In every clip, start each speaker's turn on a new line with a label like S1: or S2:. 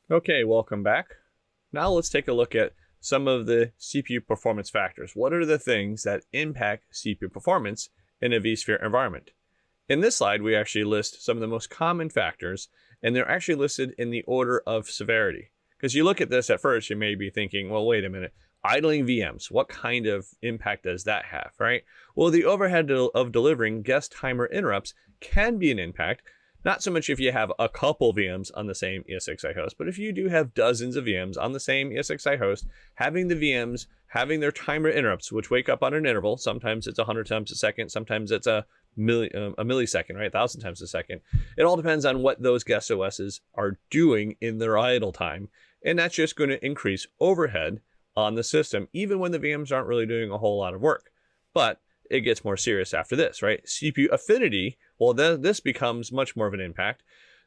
S1: Okay, welcome back. Now let's take a look at some of the CPU performance factors. What are the things that impact CPU performance in a vSphere environment? In this slide, we actually list some of the most common factors, and they're actually listed in the order of severity. Because you look at this at first, you may be thinking, well, wait a minute, idling VMs, what kind of impact does that have, right? Well, the overhead of delivering guest timer interrupts can be an impact. Not so much if you have a couple VMs on the same ESXi host, but if you do have dozens of VMs on the same ESXi host, having the VMs having their timer interrupts, which wake up on an interval, sometimes it's 100 times a second, sometimes it's a millisecond, right? 1,000 times a second. It all depends on what those guest OSs are doing in their idle time. And that's just going to increase overhead on the system, even when the VMs aren't really doing a whole lot of work. But it gets more serious after this, right? CPU affinity, well, this becomes much more of an impact.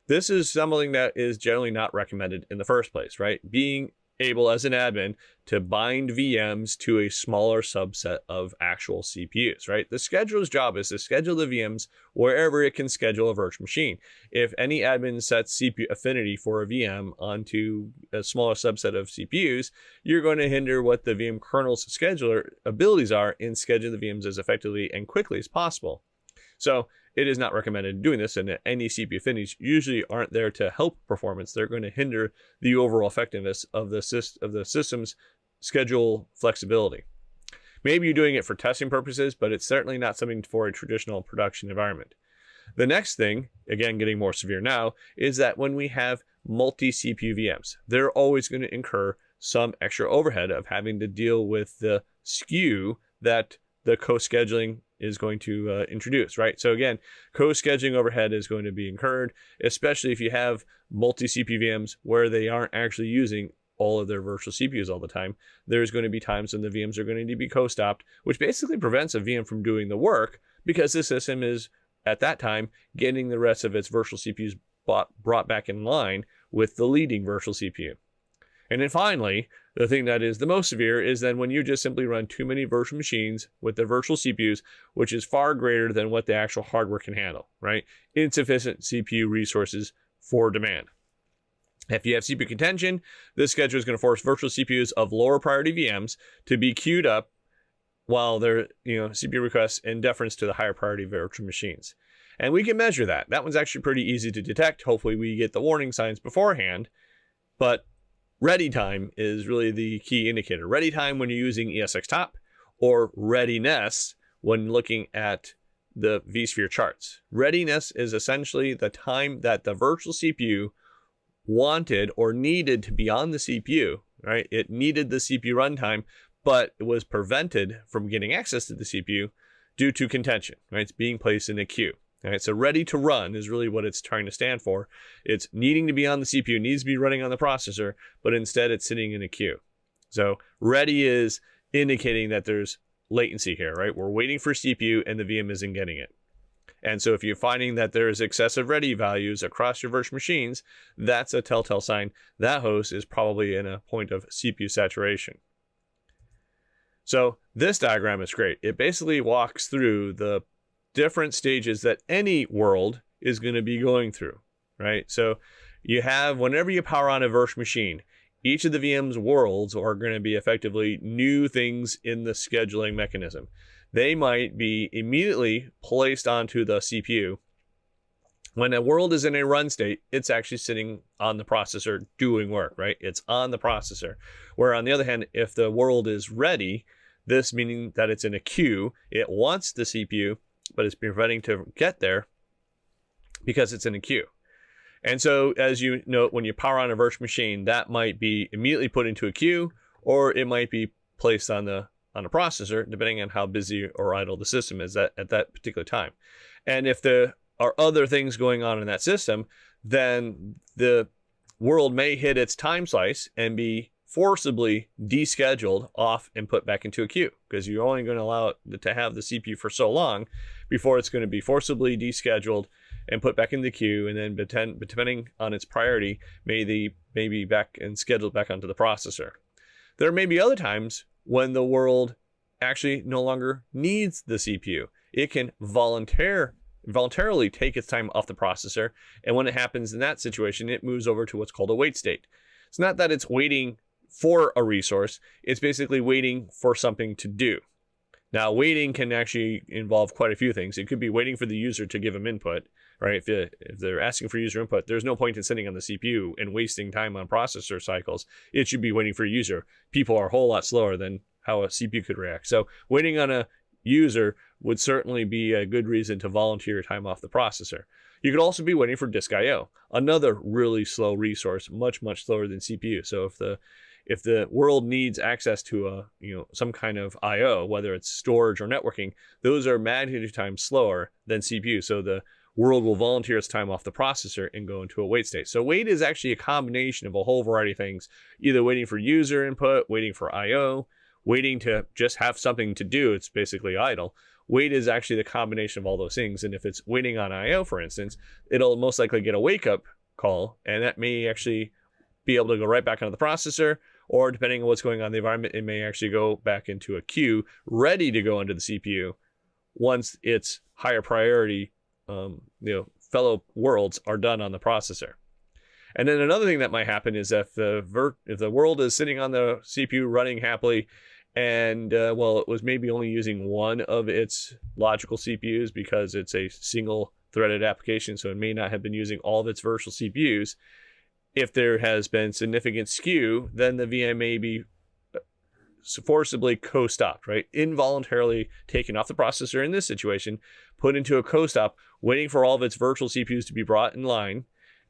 S1: This is something that is generally not recommended in the first place, right? Being able as an admin to bind VMs to a smaller subset of actual CPUs, right? The scheduler's job is to schedule the VMs wherever it can schedule a virtual machine. If any admin sets CPU affinity for a VM onto a smaller subset of CPUs, you're going to hinder what the VM kernel's scheduler abilities are in scheduling the VMs as effectively and quickly as possible. So it is not recommended doing this, and any CPU affinities usually aren't there to help performance. They're going to hinder the overall effectiveness of the system's schedule flexibility. Maybe you're doing it for testing purposes, but it's certainly not something for a traditional production environment. The next thing, again, getting more severe now, is that when we have multi-CPU VMs, they're always going to incur some extra overhead of having to deal with the skew that the co-scheduling is going to introduce, right? So again, co-scheduling overhead is going to be incurred, especially if you have multi-CPU VMs where they aren't actually using all of their virtual CPUs all the time. There's going to be times when the VMs are going to need to be co-stopped, which basically prevents a VM from doing the work because the system is, at that time, getting the rest of its virtual CPUs brought back in line with the leading virtual CPU. And then finally, the thing that is the most severe is then when you just simply run too many virtual machines with the virtual CPUs, which is far greater than what the actual hardware can handle, right? Insufficient CPU resources for demand. If you have CPU contention, this schedule is going to force virtual CPUs of lower priority VMs to be queued up while they're, CPU requests in deference to the higher priority virtual machines. And we can measure that. That one's actually pretty easy to detect. Hopefully we get the warning signs beforehand, but ready time is really the key indicator. Ready time when you're using ESX top, or readiness when looking at the vSphere charts. Readiness is essentially the time that the virtual CPU wanted or needed to be on the CPU, right? It needed the CPU runtime, but it was prevented from getting access to the CPU due to contention, right? It's being placed in a queue. All right, so ready to run is really what it's trying to stand for. It's needing to be on the CPU, needs to be running on the processor, but instead it's sitting in a queue. So ready is indicating that there's latency here, right? We're waiting for CPU and the VM isn't getting it. And so if you're finding that there's excessive ready values across your virtual machines, that's a telltale sign that host is probably in a point of CPU saturation. So this diagram is great. It basically walks through the different stages that any world is going to be going through, right? So you have, whenever you power on a virtual machine, each of the VM's worlds are going to be effectively new things in the scheduling mechanism. They might be immediately placed onto the CPU. When a world is in a run state, it's actually sitting on the processor doing work, right? It's on the processor. Where on the other hand, if the world is ready, this meaning that it's in a queue, it wants the CPU, but it's preventing to get there because it's in a queue. And so, as you note, when you power on a virtual machine, that might be immediately put into a queue, or it might be placed on the processor, depending on how busy or idle the system is at that particular time. And if there are other things going on in that system, then the world may hit its time slice and be forcibly descheduled off and put back into a queue, because you're only going to allow it to have the CPU for so long before it's going to be forcibly descheduled and put back in the queue, and then depending on its priority, may be back and scheduled back onto the processor. There may be other times when the world actually no longer needs the CPU. It can voluntarily take its time off the processor, and when it happens in that situation, it moves over to what's called a wait state. It's not that it's waiting for a resource, it's basically waiting for something to do. Now, waiting can actually involve quite a few things. It could be waiting for the user to give them input, right? If they're asking for user input, there's no point in sitting on the CPU and wasting time on processor cycles. It should be waiting for a user. People are a whole lot slower than how a CPU could react. So waiting on a user would certainly be a good reason to volunteer time off the processor. You could also be waiting for disk I/O, another really slow resource, much, much slower than CPU. So if the world needs access to some kind of I/O, whether it's storage or networking, those are magnitude times slower than CPU. So the world will volunteer its time off the processor and go into a wait state. So wait is actually a combination of a whole variety of things, either waiting for user input, waiting for I/O, waiting to just have something to do. It's basically idle. Wait is actually the combination of all those things. And if it's waiting on I/O, for instance, it'll most likely get a wake up call, and that may actually be able to go right back onto the processor, or depending on what's going on in the environment, it may actually go back into a queue ready to go into the CPU once its higher priority fellow worlds are done on the processor. And then another thing that might happen is if the world is sitting on the CPU running happily, and it was maybe only using one of its logical CPUs because it's a single threaded application, so it may not have been using all of its virtual CPUs. If there has been significant skew, then the VM may be forcibly co-stopped, right? Involuntarily taken off the processor in this situation, put into a co-stop, waiting for all of its virtual CPUs to be brought in line,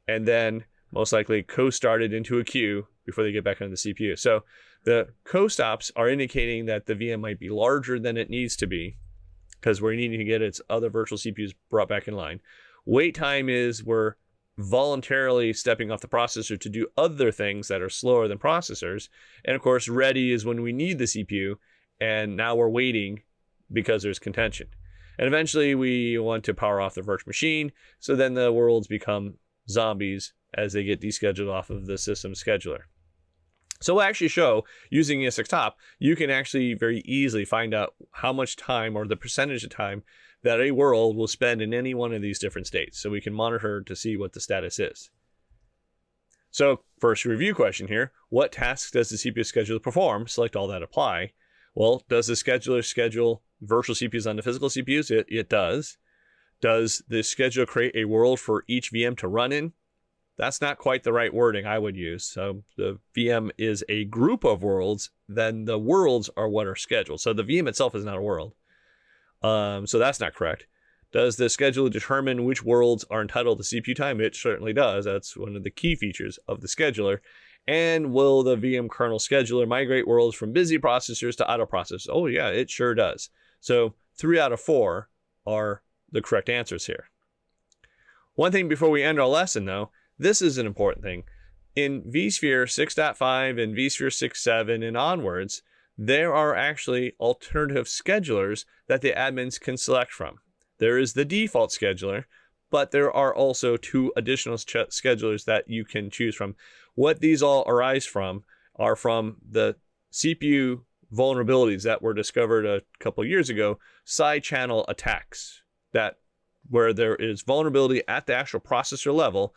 S1: and then most likely co-started into a queue before they get back on the CPU. So the co-stops are indicating that the VM might be larger than it needs to be because we're needing to get its other virtual CPUs brought back in line. Wait time is we're voluntarily stepping off the processor to do other things that are slower than processors. And of course, ready is when we need the CPU, and now we're waiting because there's contention. And eventually we want to power off the virtual machine, so then the worlds become zombies as they get descheduled off of the system scheduler. So we'll actually show, using ESX Top, you can actually very easily find out how much time, or the percentage of time, that a world will spend in any one of these different states. So we can monitor to see what the status is. So first review question here, what tasks does the CPU scheduler perform? Select all that apply. Well, does the scheduler schedule virtual CPUs on the physical CPUs? It does. Does the scheduler create a world for each VM to run in? That's not quite the right wording I would use. So the VM is a group of worlds, then the worlds are what are scheduled. So the VM itself is not a world. So that's not correct. Does the scheduler determine which worlds are entitled to CPU time? It certainly does. That's one of the key features of the scheduler. And will the VM kernel scheduler migrate worlds from busy processors to idle processors? Oh yeah, it sure does. So 3 out of 4 are the correct answers here. One thing before we end our lesson though, this is an important thing. In vSphere 6.5 and vSphere 6.7 and onwards, there are actually alternative schedulers that the admins can select from. There is the default scheduler, but there are also 2 additional schedulers that you can choose from. What these all arise from are from the CPU vulnerabilities that were discovered a couple years ago, side channel attacks, that where there is vulnerability at the actual processor level,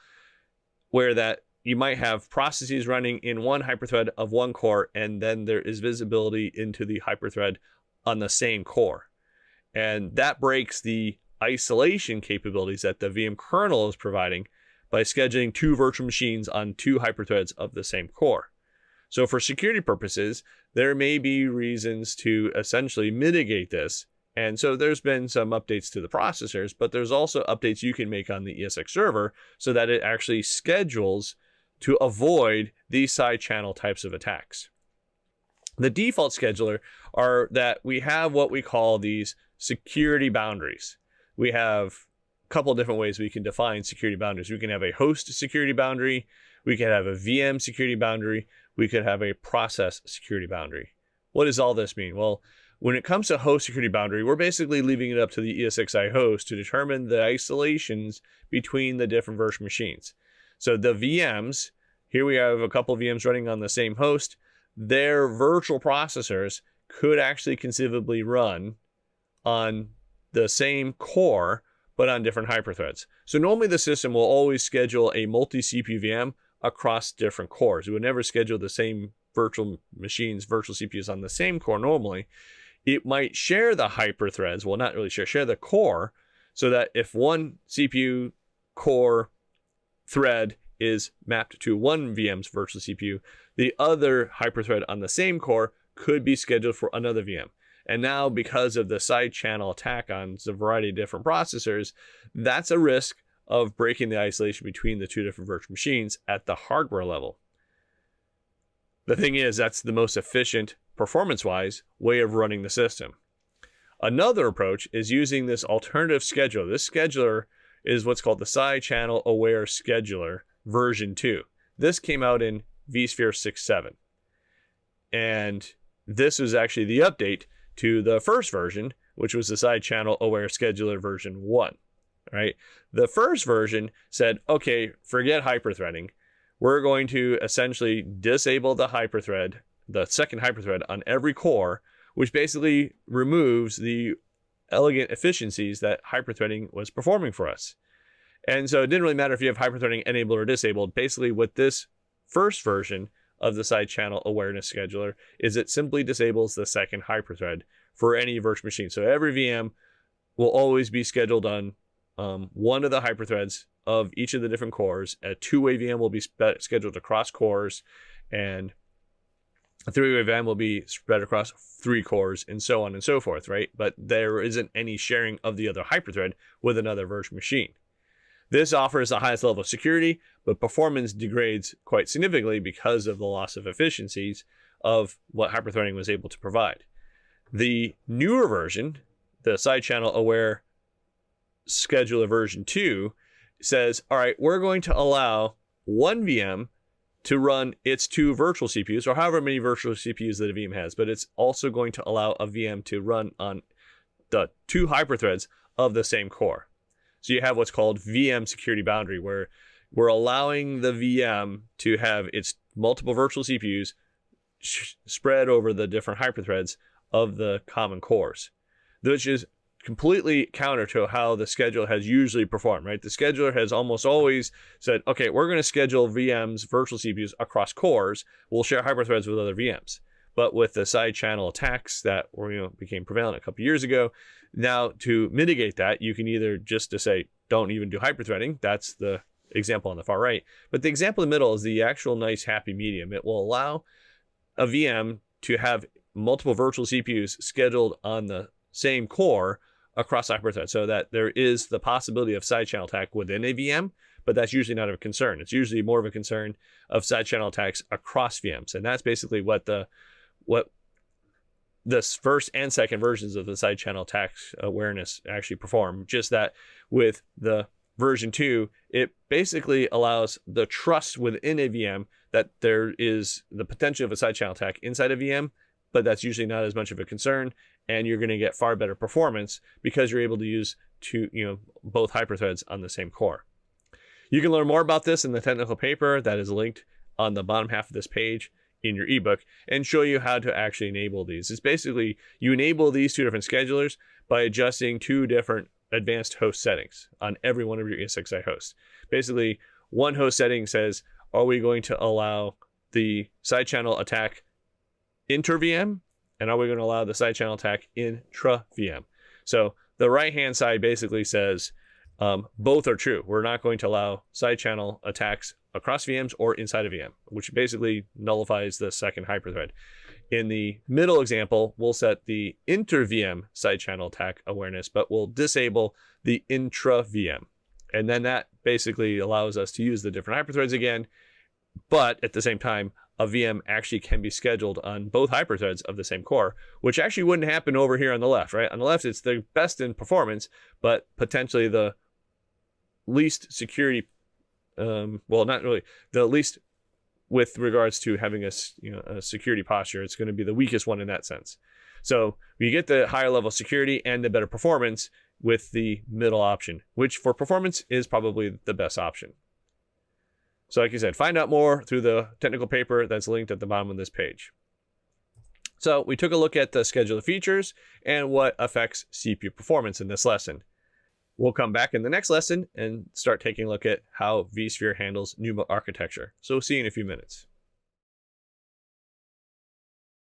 S1: where that you might have processes running in one hyperthread of one core, and then there is visibility into the hyperthread on the same core. And that breaks the isolation capabilities that the VM kernel is providing by scheduling 2 virtual machines on 2 hyperthreads of the same core. So for security purposes, there may be reasons to essentially mitigate this. And so there's been some updates to the processors, but there's also updates you can make on the ESX server so that it actually schedules to avoid these side channel types of attacks. The default scheduler are that we have what we call these security boundaries. We have a couple of different ways we can define security boundaries. We can have a host security boundary, we can have a VM security boundary, we could have a process security boundary. What does all this mean? Well, when it comes to host security boundary, we're basically leaving it up to the ESXi host to determine the isolations between the different virtual machines. So the VMs, here we have a couple of VMs running on the same host, their virtual processors could actually conceivably run on the same core, but on different hyperthreads. So normally the system will always schedule a multi-CPU VM across different cores. We would never schedule the same virtual machines, virtual CPUs on the same core normally. It might share the hyperthreads, well, not really share the core, so that if one CPU core thread is mapped to one VM's virtual CPU, the other hyperthread on the same core could be scheduled for another VM. And now, because of the side channel attack on a variety of different processors, that's a risk of breaking the isolation between the two different virtual machines at the hardware level. The thing is, that's the most efficient, performance-wise, way of running the system. Another approach is using this alternative scheduler. This scheduler is what's called the Side Channel Aware Scheduler version 2. This came out in vSphere 6.7. And this was actually the update to the first version, which was the Side Channel Aware Scheduler version 1. Right? The first version said, okay, forget hyperthreading. We're going to essentially disable the hyperthread, the second hyperthread on every core, which basically removes the elegant efficiencies that hyperthreading was performing for us. And so it didn't really matter if you have hyperthreading enabled or disabled. Basically, what this first version of the Side Channel Awareness Scheduler is, it simply disables the second hyperthread for any virtual machine. So every VM will always be scheduled on one of the hyperthreads of each of the different cores. A two-way VM will be scheduled across cores, and a three-way VM will be spread across 3 cores, and so on and so forth, right? But there isn't any sharing of the other hyperthread with another virtual machine. This offers the highest level of security, but performance degrades quite significantly because of the loss of efficiencies of what hyperthreading was able to provide. The newer version, the Side Channel Aware Scheduler version 2, says, all right, we're going to allow one VM to run its 2 virtual CPUs, or however many virtual CPUs that a VM has, but it's also going to allow a VM to run on the 2 hyperthreads of the same core. So you have what's called VM security boundary, where we're allowing the VM to have its multiple virtual CPUs spread over the different hyperthreads of the common cores, which is completely counter to how the schedule has usually performed, right? The scheduler has almost always said, okay, we're going to schedule VMs, virtual CPUs across cores. We'll share hyperthreads with other VMs. But with the side channel attacks that were, became prevalent a couple years ago, now to mitigate that, you can either just to say, don't even do hyperthreading. That's the example on the far right. But the example in the middle is the actual nice happy medium. It will allow a VM to have multiple virtual CPUs scheduled on the same core across hyperthread, so that there is the possibility of side channel attack within a VM, but that's usually not a concern. It's usually more of a concern of side channel attacks across VMs. And that's basically what the first and second versions of the side channel attack awareness actually perform. Just that with the version 2, it basically allows the trust within a VM that there is the potential of a side channel attack inside a VM, but that's usually not as much of a concern, and you're going to get far better performance because you're able to use both hyperthreads on the same core. You can learn more about this in the technical paper that is linked on the bottom half of this page in your ebook, and show you how to actually enable these. It's basically, you enable these 2 different schedulers by adjusting 2 different advanced host settings on every one of your ESXi hosts. Basically, one host setting says, are we going to allow the side channel attack inter-VM, and are we going to allow the side channel attack intra-VM? So the right-hand side basically says both are true. We're not going to allow side channel attacks across VMs or inside a VM, which basically nullifies the second hyperthread. In the middle example, we'll set the inter-VM side channel attack awareness, but we'll disable the intra-VM. And then that basically allows us to use the different hyperthreads again, but at the same time, a VM actually can be scheduled on both hyperthreads of the same core, which actually wouldn't happen over here on the left, right? On the left, it's the best in performance, but potentially the least security, not really, the least with regards to having a security posture. It's going to be the weakest one in that sense. So you get the higher level of security and the better performance with the middle option, which for performance is probably the best option. So like I said, find out more through the technical paper that's linked at the bottom of this page. So we took a look at the scheduler features and what affects CPU performance in this lesson. We'll come back in the next lesson and start taking a look at how vSphere handles new architecture. So we'll see you in a few minutes.